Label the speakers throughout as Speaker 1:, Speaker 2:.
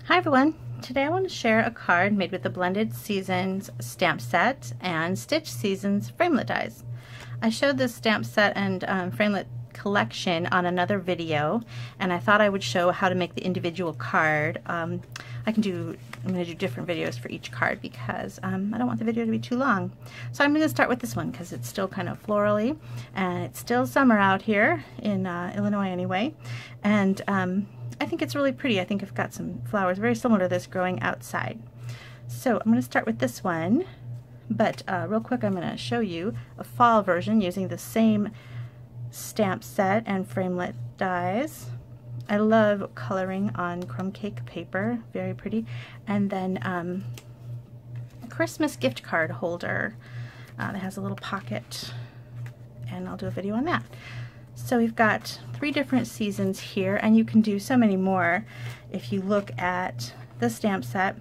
Speaker 1: Hi everyone! Today I want to share a card made with the Blended Seasons stamp set and Stitch Seasons framelit dies. I showed this stamp set and framelit collection on another video, and I thought I would show how to make the individual card. I'm going to do different videos for each card because I don't want the video to be too long. So I'm going to start with this one because it's still kind of florally, and it's still summer out here in Illinois anyway, and I think it's really pretty. I think I've got some flowers very similar to this growing outside. So I'm going to start with this one, but real quick I'm going to show you a fall version using the same stamp set and framelit dies. I love coloring on crumb cake paper, very pretty. And then a Christmas gift card holder that has a little pocket, and I'll do a video on that. So we've got 3 different seasons here, and you can do so many more if you look at the stamp set.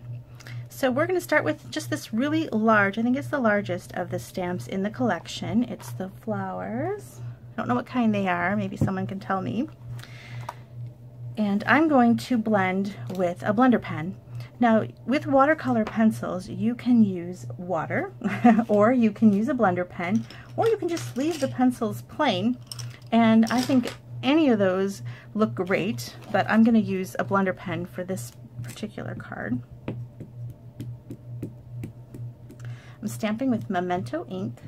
Speaker 1: So we're going to start with just this really large, I think it's the largest of the stamps in the collection. It's the flowers. I don't know what kind they are, maybe someone can tell me. And I'm going to blend with a blender pen. Now with watercolor pencils you can use water or you can use a blender pen, or you can just leave the pencils plain. And I think any of those look great, but I'm going to use a blender pen for this particular card. I'm stamping with Memento ink.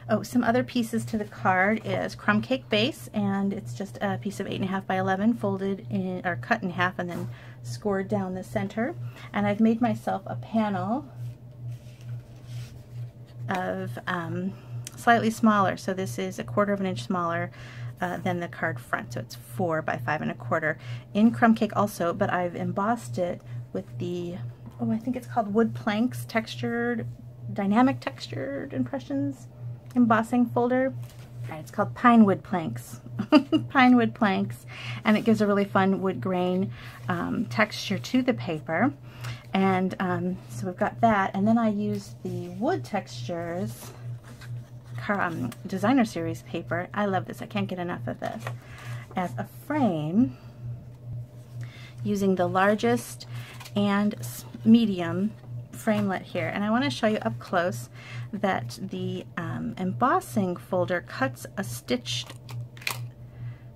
Speaker 1: Oh, some other pieces to the card is crumb cake base, and it's just a piece of 8.5 by 11 folded in, or cut in half and then scored down the center. And I've made myself a panel of slightly smaller, so this is 1/4 inch smaller than the card front, so it's 4 by 5 1/4 in crumb cake also, but I've embossed it with the, oh, I think it's called Wood Planks textured, dynamic textured impressions embossing folder. Right, it's called Pine Wood Planks. Pine Wood Planks, and it gives a really fun wood grain texture to the paper. And so we've got that, and then I used the Wood Textures designer series paper. I love this, I can't get enough of this, as a frame using the largest and medium framelit here. And I want to show you up close that the embossing folder cuts a stitched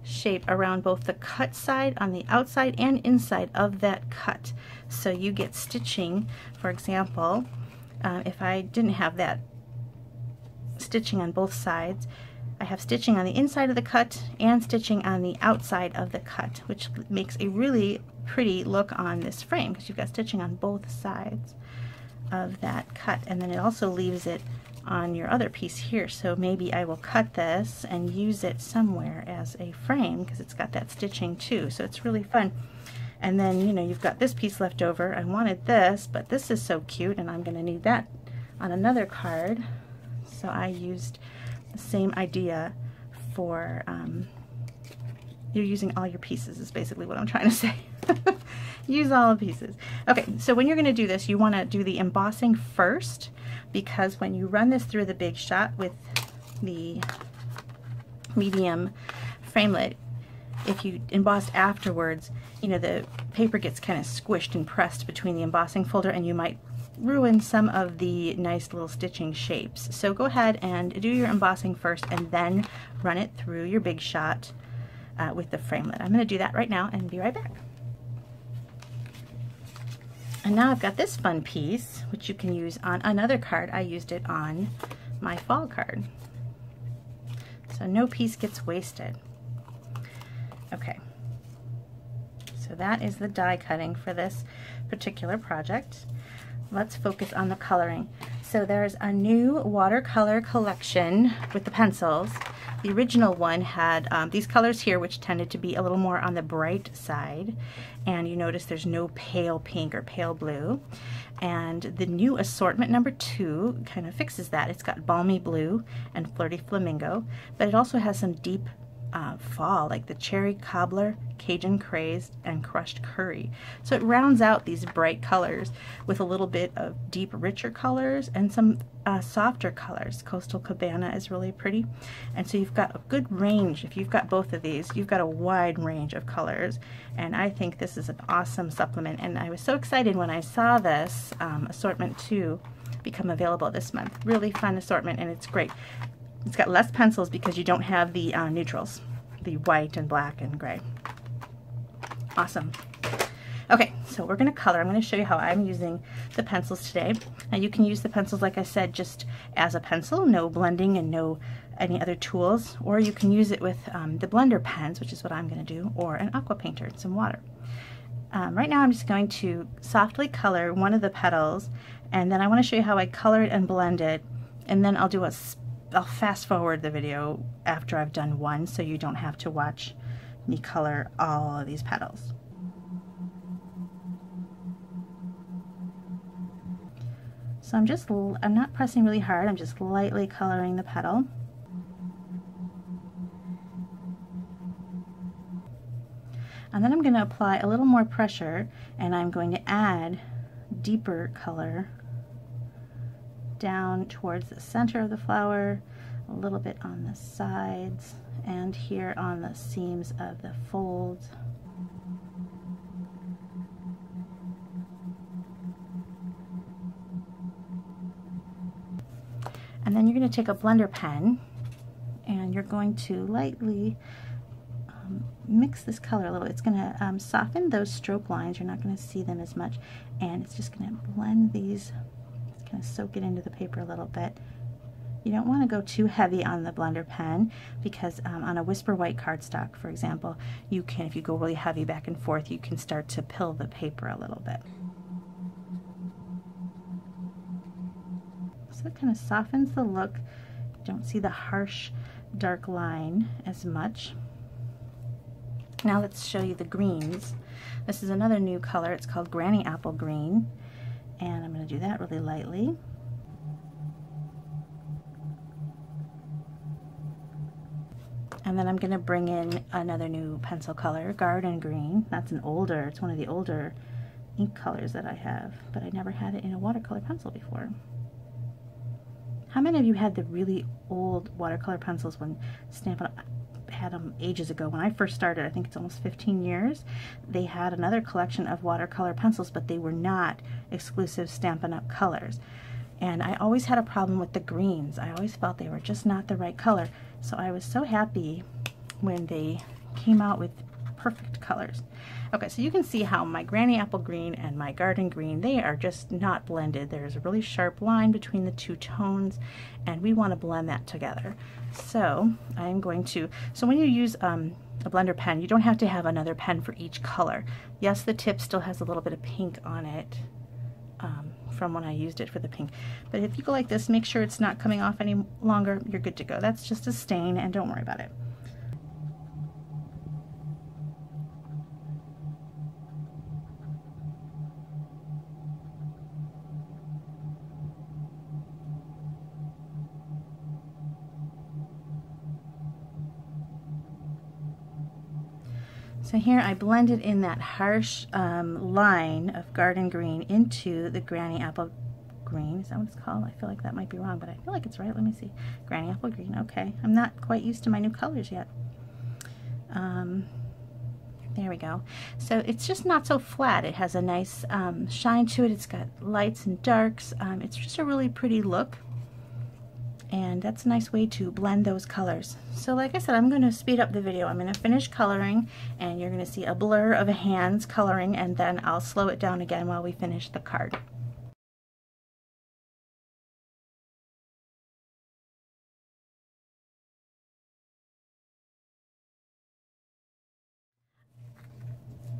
Speaker 1: shape around both the cut side on the outside and inside of that cut. So you get stitching, for example, if I didn't have that stitching on both sides, I have stitching on the inside of the cut and stitching on the outside of the cut, which makes a really pretty look on this frame because you've got stitching on both sides of that cut. And then it also leaves it on your other piece here, so maybe I will cut this and use it somewhere as a frame because it's got that stitching too, so it's really fun. And then, you know, you've got this piece left over. I wanted this, but this is so cute and I'm going to need that on another card, so I used the same idea for you're using all your pieces is basically what I'm trying to say. Use all the pieces. Okay, so when you're going to do this, you want to do the embossing first, because when you run this through the Big Shot with the medium framelit, if you embossed afterwards, you know, the paper gets kind of squished and pressed between the embossing folder, and you might ruin some of the nice little stitching shapes. So go ahead and do your embossing first and then run it through your Big Shot with the framelit. I'm going to do that right now and be right back. And now I've got this fun piece, which you can use on another card. I used it on my fall card. So no piece gets wasted. Okay, so that is the die cutting for this particular project. Let's focus on the coloring. So there's a new watercolor collection with the pencils. The original one had these colors here, which tended to be a little more on the bright side, and you notice there's no pale pink or pale blue. And the new assortment number 2 kind of fixes that. It's got balmy blue and flirty flamingo, but it also has some deep fall, like the cherry cobbler, Cajun craze, and crushed curry. So it rounds out these bright colors with a little bit of deep, richer colors and some softer colors. Coastal Cabana is really pretty. And so you've got a good range. If you've got both of these, you've got a wide range of colors. And I think this is an awesome supplement. And I was so excited when I saw this assortment 2 become available this month. Really fun assortment, and it's great. It's got less pencils because you don't have the neutrals, the white and black and gray. Awesome. Okay, so we're going to color. I'm going to show you how I'm using the pencils today. Now you can use the pencils, like I said, just as a pencil, no blending and no any other tools, or you can use it with the blender pens, which is what I'm going to do, or an aqua painter and some water. Right now I'm just going to softly color one of the petals, and then I want to show you how I color it and blend it, and then I'll fast forward the video after I've done one, so you don't have to watch me color all of these petals. So I'm not pressing really hard, I'm just lightly coloring the petal. And then I'm going to apply a little more pressure, and I'm going to add deeper color down towards the center of the flower, a little bit on the sides, and here on the seams of the folds. And then you're going to take a blender pen, and you're going to lightly mix this color a little. It's going to soften those stroke lines. You're not going to see them as much, and it's just going to blend these. It's going to soak it into the paper a little bit. You don't want to go too heavy on the blender pen, because on a Whisper White cardstock, for example, you can, if you go really heavy back and forth, you can start to pill the paper a little bit. So it kind of softens the look. You don't see the harsh dark line as much. Now let's show you the greens. This is another new color. It's called Granny Apple Green, and I'm going to do that really lightly. And then I'm going to bring in another new pencil color, Garden Green. That's it's one of the older ink colors that I have, but I never had it in a watercolor pencil before. How many of you had the really old watercolor pencils when Stampin' Up had them ages ago? When I first started, I think it's almost 15 years, they had another collection of watercolor pencils, but they were not exclusive Stampin' Up colors. And I always had a problem with the greens. I always felt they were just not the right color. So I was so happy when they came out with perfect colors. Okay, so you can see how my Granny Apple Green and my Garden Green, they are just not blended. There's a really sharp line between the two tones, and we want to blend that together. So I'm going to, so when you use a blender pen, you don't have to have another pen for each color. Yes, the tip still has a little bit of pink on it from when I used it for the pink. But if you go like this, make sure it's not coming off any longer, you're good to go. That's just a stain, and don't worry about it. So here I blended in that harsh line of Garden Green into the Granny Apple Green. Is that what it's called? I feel like that might be wrong, but I feel like it's right. Let me see. Granny Apple Green. Okay. I'm not quite used to my new colors yet. There we go. So it's just not so flat. It has a nice shine to it. It's got lights and darks. It's just a really pretty look. And that's a nice way to blend those colors. So like I said, I'm going to speed up the video. I'm going to finish coloring, and you're going to see a blur of hands coloring, and then I'll slow it down again while we finish the card.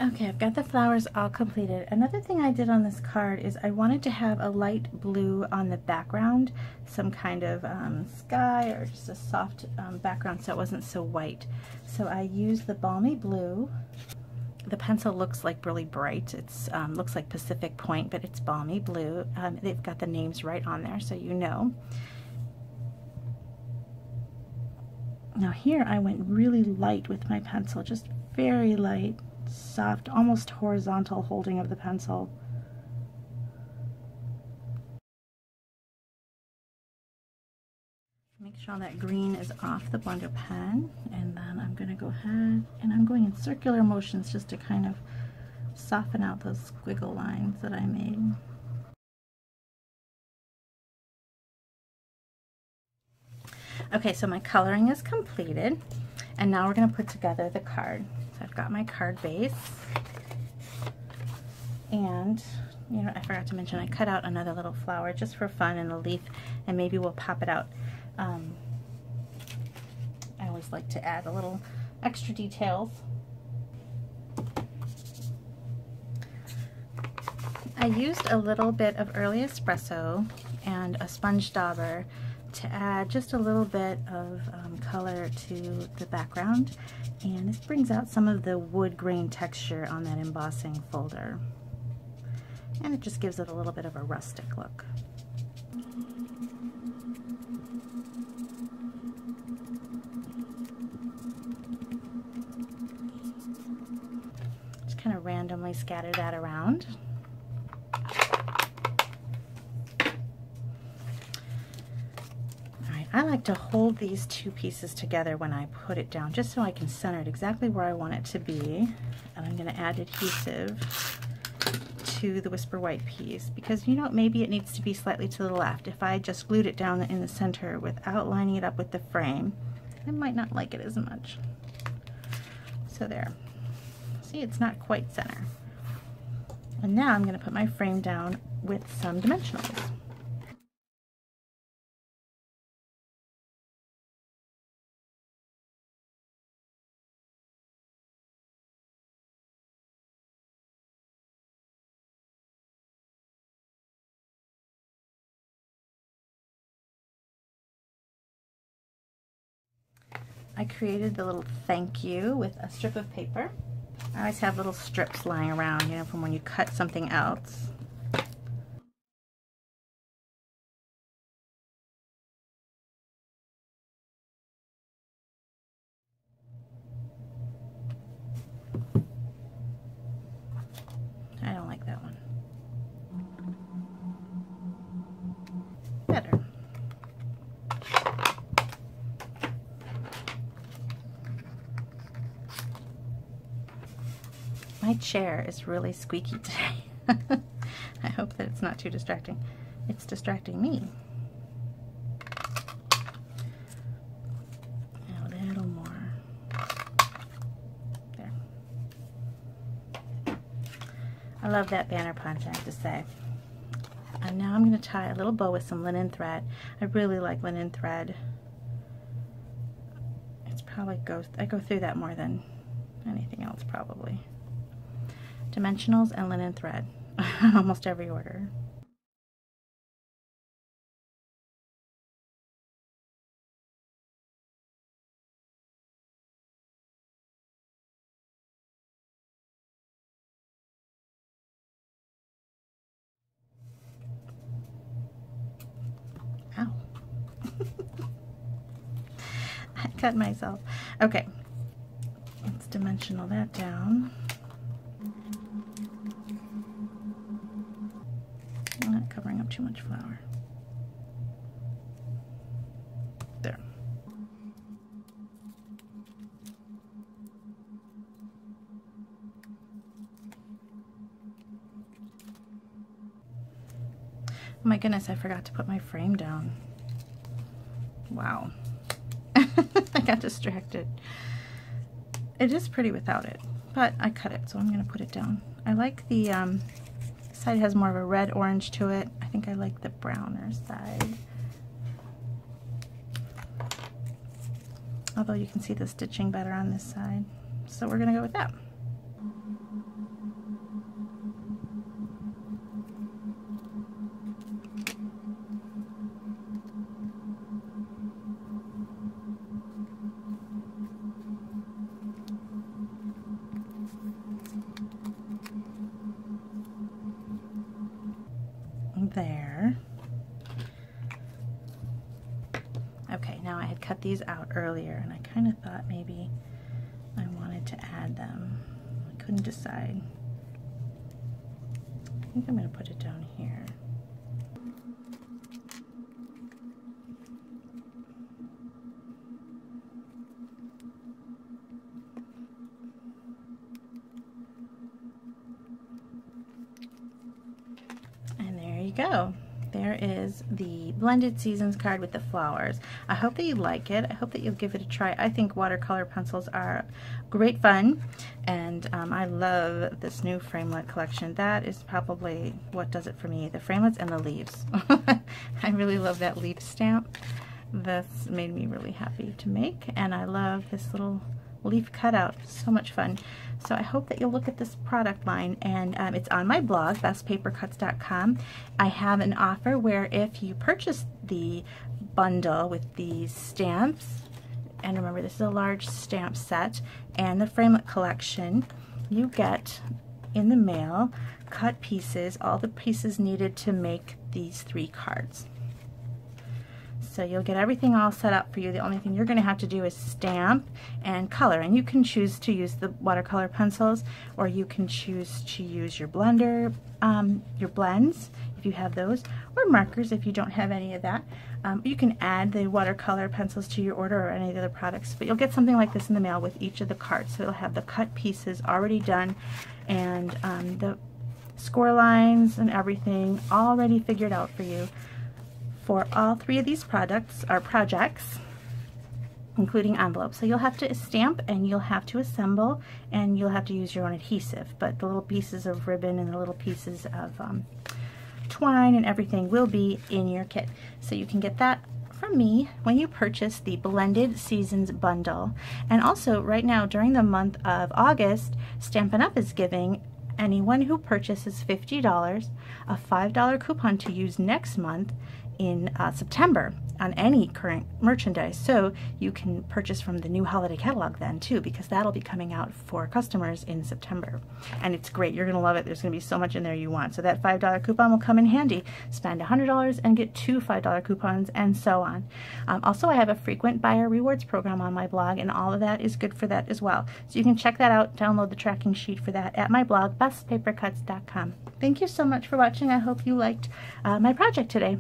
Speaker 1: Okay, I've got the flowers all completed. Another thing I did on this card is I wanted to have a light blue on the background, some kind of sky or just a soft background so it wasn't so white. So I used the Balmy Blue. The pencil looks like really bright. It's looks like Pacific Point, but it's Balmy Blue. They've got the names right on there so you know. Now here I went really light with my pencil, just very light, soft, almost horizontal holding of the pencil. Make sure that green is off the blender pen, and then I'm going to go ahead and I'm going in circular motions just to kind of soften out those squiggle lines that I made. Okay, so my coloring is completed, and now we're going to put together the card. So I've got my card base, and you know, I forgot to mention I cut out another little flower just for fun in a leaf, and maybe we'll pop it out. I always like to add a little extra details. I used a little bit of early espresso and a sponge dauber to add just a little bit of color to the background, and this brings out some of the wood grain texture on that embossing folder, and it just gives it a little bit of a rustic look. Just kind of randomly scatter that around. I like to hold these two pieces together when I put it down, just so I can center it exactly where I want it to be. And I'm going to add adhesive to the Whisper White piece, because you know, maybe it needs to be slightly to the left. If I just glued it down in the center without lining it up with the frame, I might not like it as much. So there. See, it's not quite center. And now I'm going to put my frame down with some dimensionals. I created the little thank you with a strip of paper. I always have little strips lying around, you know, from when you cut something else. I don't like that one. Better. My chair is really squeaky today. I hope that it's not too distracting. It's distracting me. A little more. There. I love that banner punch, I have to say. And now I'm going to tie a little bow with some linen thread. I really like linen thread. It's probably I go through that more than anything else probably. Dimensionals and linen thread, almost every order. Ow. I cut myself. Okay, let's dimensional that down. I'm not covering up too much flour. There. Oh my goodness, I forgot to put my frame down. Wow. I got distracted. It is pretty without it, but I cut it, so I'm going to put it down. I like the side has more of a red orange to it. I think I like the browner side. Although you can see the stitching better on this side. So we're going to go with that. There. Okay, now I cut these out earlier, and I kind of thought maybe I wanted to add them. I couldn't decide. I think I'm going to put it down here. And there you go. There is the Blended Seasons card with the flowers. I hope that you like it. I hope that you'll give it a try. I think watercolor pencils are great fun, and I love this new framelit collection. That is probably what does it for me, the framelits and the leaves. I really love that leaf stamp. This made me really happy to make, and I love this little leaf cutout. So much fun. So I hope that you'll look at this product line, and it's on my blog, bestpapercuts.com. I have an offer where if you purchase the bundle with these stamps, and remember this is a large stamp set, and the framelit collection, you get in the mail cut pieces, all the pieces needed to make these 3 cards. So you'll get everything all set up for you. The only thing you're going to have to do is stamp and color. And you can choose to use the watercolor pencils, or you can choose to use your blender, your blends, if you have those, or markers if you don't have any of that. You can add the watercolor pencils to your order or any of the other products, but you'll get something like this in the mail with each of the cards. So it'll have the cut pieces already done, and the score lines and everything already figured out for you. For all 3 of these products or projects, including envelopes. So you'll have to stamp, and you'll have to assemble, and you'll have to use your own adhesive, but the little pieces of ribbon and the little pieces of twine and everything will be in your kit. So you can get that from me when you purchase the Blended Seasons bundle. And also right now during the month of August, Stampin' Up! Is giving anyone who purchases $50 a $5 coupon to use next month in September on any current merchandise. So you can purchase from the new holiday catalog then too, because that'll be coming out for customers in September. And it's great. You're going to love it. There's going to be so much in there you want. So that $5 coupon will come in handy. Spend $100 and get 2 $5 coupons, and so on. Also, I have a frequent buyer rewards program on my blog, and all of that is good for that as well. So you can check that out, download the tracking sheet for that at my blog, bestpapercuts.com. Thank you so much for watching. I hope you liked my project today.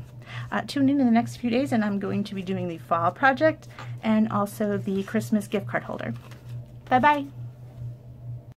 Speaker 1: Tune in the next few days, and I'm going to be doing the fall project and also the Christmas gift card holder. Bye-bye.